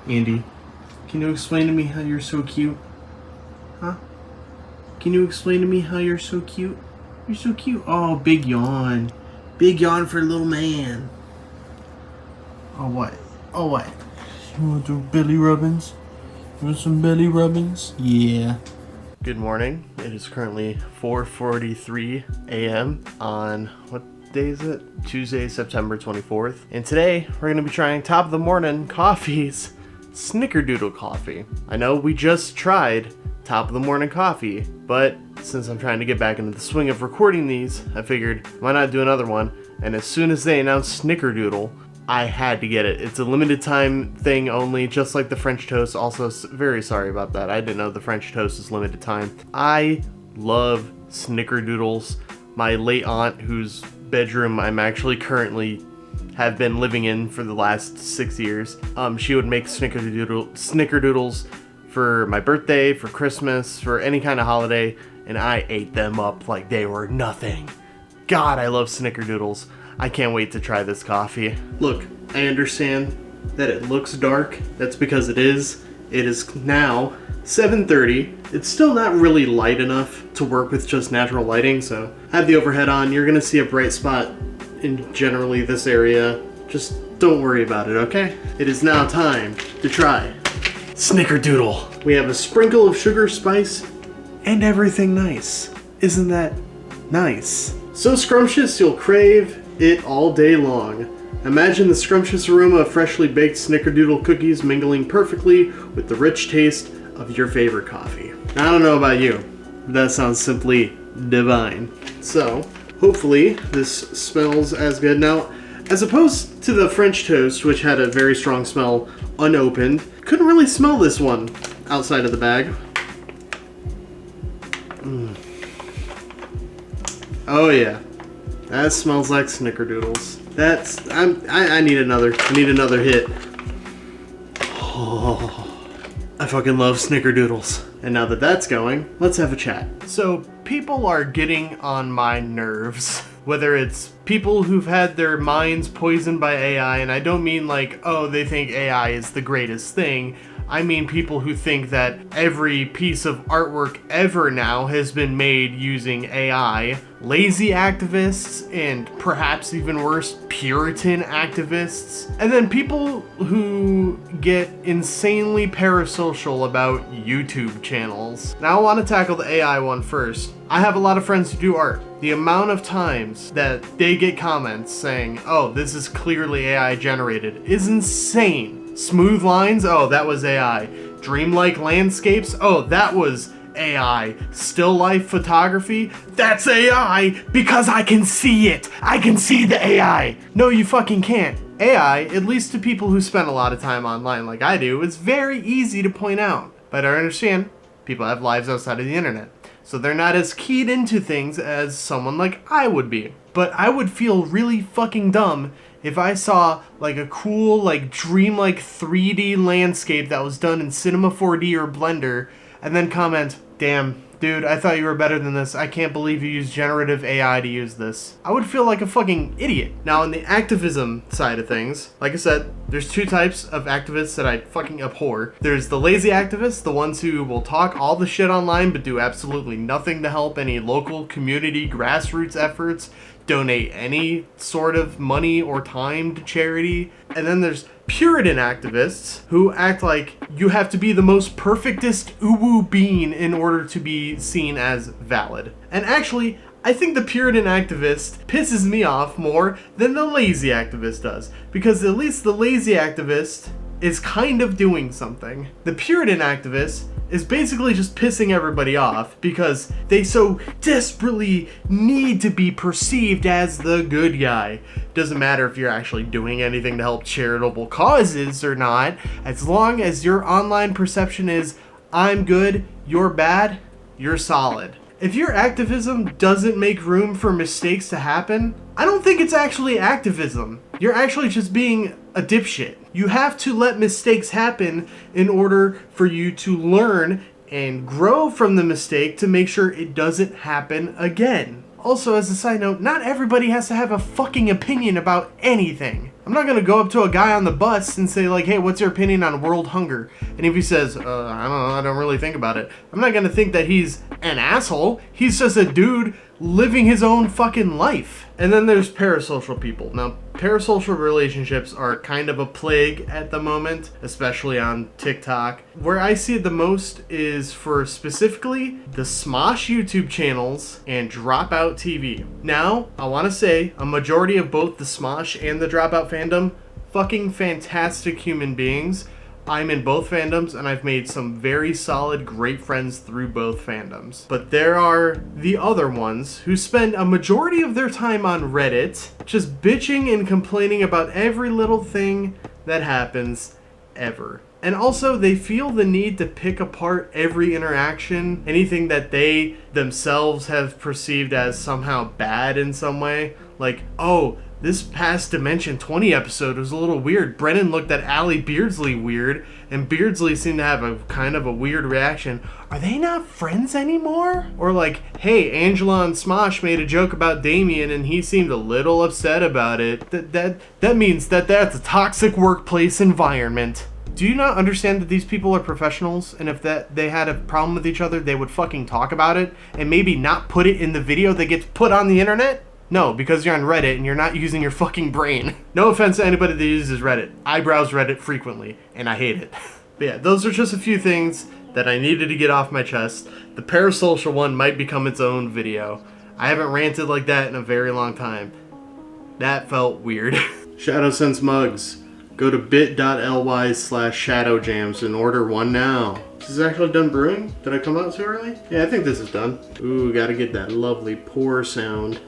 Andy, can you explain to me how you're so cute? Huh? Can you explain to me how you're so cute? You're so cute. Oh, big yawn. Big yawn for little man. Oh, what? Oh, what? You want to do belly rubbings? You want some belly rubbings? Yeah. Good morning. It is currently 4:43 a.m. on, what day is it? Tuesday, September 24th. And today, we're going to be trying Top of the Morning Coffee's Snickerdoodle coffee. I know we just tried Top of the Morning coffee, but since I'm trying to get back into the swing of recording these, I figured why not do another one. And as soon as they announced Snickerdoodle, I had to get it. It's a limited time thing only, just like the French toast. Also, very sorry about that. I didn't know the French toast is limited time. I love Snickerdoodles. My late aunt, whose bedroom I'm actually currently have been living in for the last 6 years, she would make Snickerdoodles for my birthday, for Christmas, for any kind of holiday, and I ate them up like they were nothing. God, I love Snickerdoodles. I can't wait to try this coffee. Look, I understand that it looks dark. That's because it is. It is now 7:30. It's still not really light enough to work with just natural lighting, so I have the overhead on. You're gonna see a bright spot in generally this area. Just don't worry about it, okay? It is now time to try Snickerdoodle. We have a sprinkle of sugar, spice, and everything nice. Isn't that nice? So scrumptious you'll crave it all day long. Imagine the scrumptious aroma of freshly baked Snickerdoodle cookies mingling perfectly with the rich taste of your favorite coffee. I don't know about you, but that sounds simply divine. So, hopefully this smells as good. Now, as opposed to the French toast, which had a very strong smell unopened, couldn't really smell this one outside of the bag. Oh yeah. That smells like Snickerdoodles. I need another hit. Oh, I fucking love Snickerdoodles. And now that that's going, let's have a chat. So, people are getting on my nerves. Whether it's people who've had their minds poisoned by AI, and I don't mean like, oh, they think AI is the greatest thing. I mean people who think that every piece of artwork ever now has been made using AI. Lazy activists, and perhaps even worse, Puritan activists. And then people who get insanely parasocial about YouTube channels. Now I want to tackle the AI one first. I have a lot of friends who do art. The amount of times that they get comments saying, oh, this is clearly AI generated, is insane. Smooth lines, oh, that was AI. Dreamlike landscapes, oh, that was AI. Still life photography, that's AI because I can see it. I can see the AI. No, you fucking can't. AI, at least to people who spend a lot of time online like I do, is very easy to point out. But I understand people have lives outside of the internet, so they're not as keyed into things as someone like I would be. But I would feel really fucking dumb if I saw like a cool, like dreamlike 3D landscape that was done in Cinema 4D or Blender, and then comment, damn, dude, I thought you were better than this. I can't believe you used generative AI to use this. I would feel like a fucking idiot. Now, on the activism side of things, like I said, there's two types of activists that I fucking abhor. There's the lazy activists, the ones who will talk all the shit online but do absolutely nothing to help any local community grassroots efforts, donate any sort of money or time to charity. And then there's Puritan activists who act like you have to be the most perfectest uwu bean in order to be seen as valid. And actually, I think the Puritan activist pisses me off more than the lazy activist does, because at least the lazy activist is kind of doing something. The Puritan activist is basically just pissing everybody off because they so desperately need to be perceived as the good guy. Doesn't matter if you're actually doing anything to help charitable causes or not, as long as your online perception is, I'm good, you're bad, you're solid. If your activism doesn't make room for mistakes to happen, I don't think it's actually activism. You're actually just being a dipshit. You have to let mistakes happen in order for you to learn and grow from the mistake to make sure it doesn't happen again. Also, as a side note, not everybody has to have a fucking opinion about anything. I'm not gonna go up to a guy on the bus and say like, hey, what's your opinion on world hunger? And if he says, I don't know, I don't really think about it, I'm not gonna think that he's an asshole. He's just a dude living his own fucking life. And then there's parasocial people. Now, parasocial relationships are kind of a plague at the moment, especially on TikTok. Where I see it the most is for specifically the Smosh YouTube channels and Dropout TV. Now, I want to say a majority of both the Smosh and the Dropout fandom, fucking fantastic human beings. I'm in both fandoms, and I've made some very solid, great friends through both fandoms. But there are the other ones who spend a majority of their time on Reddit just bitching and complaining about every little thing that happens ever. And also, they feel the need to pick apart every interaction, anything that they themselves have perceived as somehow bad in some way. Like, oh, this past Dimension 20 episode was a little weird. Brennan looked at Allie Beardsley weird, and Beardsley seemed to have a kind of a weird reaction. Are they not friends anymore? Or like, hey, Angela and Smosh made a joke about Damien, and he seemed a little upset about it. That means that that's a toxic workplace environment. Do you not understand that these people are professionals, and if they had a problem with each other, they would fucking talk about it, and maybe not put it in the video that gets put on the internet? No, because you're on Reddit and you're not using your fucking brain. No offense to anybody that uses Reddit. I browse Reddit frequently, and I hate it. But yeah, those are just a few things that I needed to get off my chest. The parasocial one might become its own video. I haven't ranted like that in a very long time. That felt weird. Shadowsense mugs. Go to bit.ly/shadowjams and order one now. Is this actually done brewing? Did I come out too early? Yeah, I think this is done. Ooh, gotta get that lovely pour sound.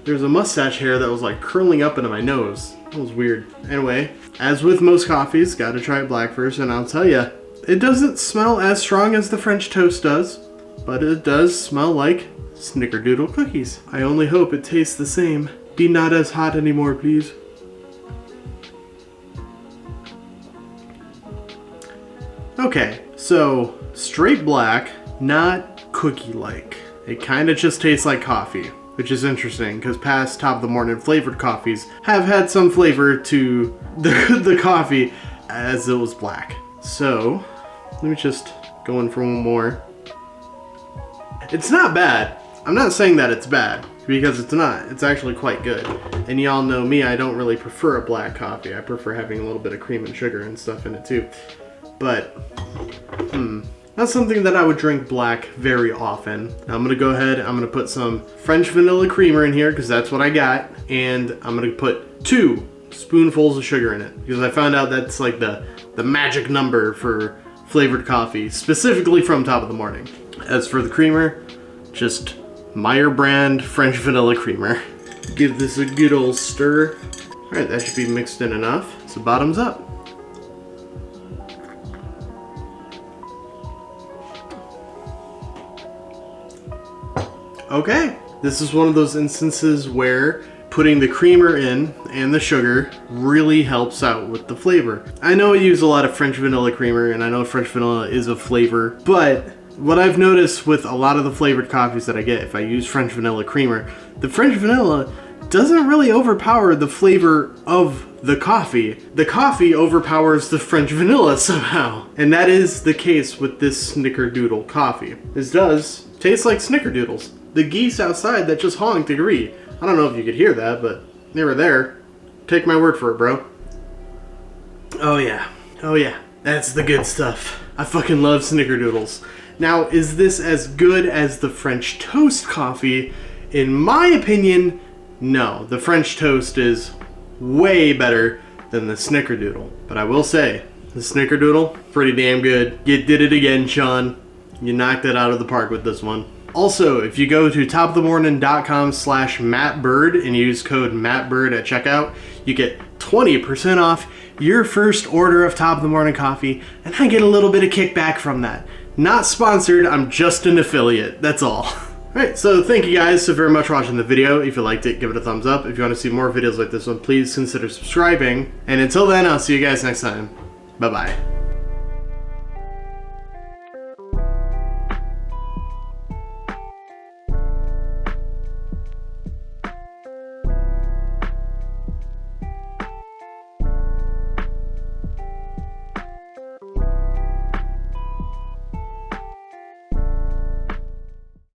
There's a mustache hair that was like curling up into my nose. That was weird. Anyway, as with most coffees, gotta try it black first, and I'll tell ya, it doesn't smell as strong as the French toast does, but it does smell like Snickerdoodle cookies. I only hope it tastes the same. Be not as hot anymore, please. Okay, so straight black, not cookie-like. It kind of just tastes like coffee, which is interesting because past Top of the Morning flavored coffees have had some flavor to the coffee as it was black. So let me just go in for one more. It's not bad. I'm not saying that it's bad because it's not. It's actually quite good. And y'all know me, I don't really prefer a black coffee. I prefer having a little bit of cream and sugar and stuff in it too. But not something that I would drink black very often. Now I'm gonna go ahead, I'm gonna put some French vanilla creamer in here because that's what I got. And I'm gonna put 2 spoonfuls of sugar in it because I found out that's like the magic number for flavored coffee, specifically from Top of the Morning. As for the creamer, just Meyer brand French vanilla creamer. Give this a good old stir. All right, that should be mixed in enough. So bottoms up. Okay, this is one of those instances where putting the creamer in and the sugar really helps out with the flavor. I know I use a lot of French vanilla creamer, and I know French vanilla is a flavor, but what I've noticed with a lot of the flavored coffees that I get, if I use French vanilla creamer, the French vanilla doesn't really overpower the flavor of the coffee. The coffee overpowers the French vanilla somehow. And that is the case with this Snickerdoodle coffee. This does taste like Snickerdoodles. The geese outside that just honked agree. I don't know if you could hear that, but they were there. Take my word for it, bro. Oh yeah. Oh yeah. That's the good stuff. I fucking love Snickerdoodles. Now, is this as good as the French toast coffee? In my opinion, no. The French toast is way better than the Snickerdoodle. But I will say, the Snickerdoodle, pretty damn good. You did it again, Sean. You knocked it out of the park with this one. Also, if you go to topofthemorning.com/MattBird and use code MattBird at checkout, you get 20% off your first order of Top of the Morning coffee, and I get a little bit of kickback from that. Not sponsored, I'm just an affiliate, that's all. Alright, so thank you guys so very much for watching the video. If you liked it, give it a thumbs up. If you want to see more videos like this one, please consider subscribing. And until then, I'll see you guys next time. Bye-bye.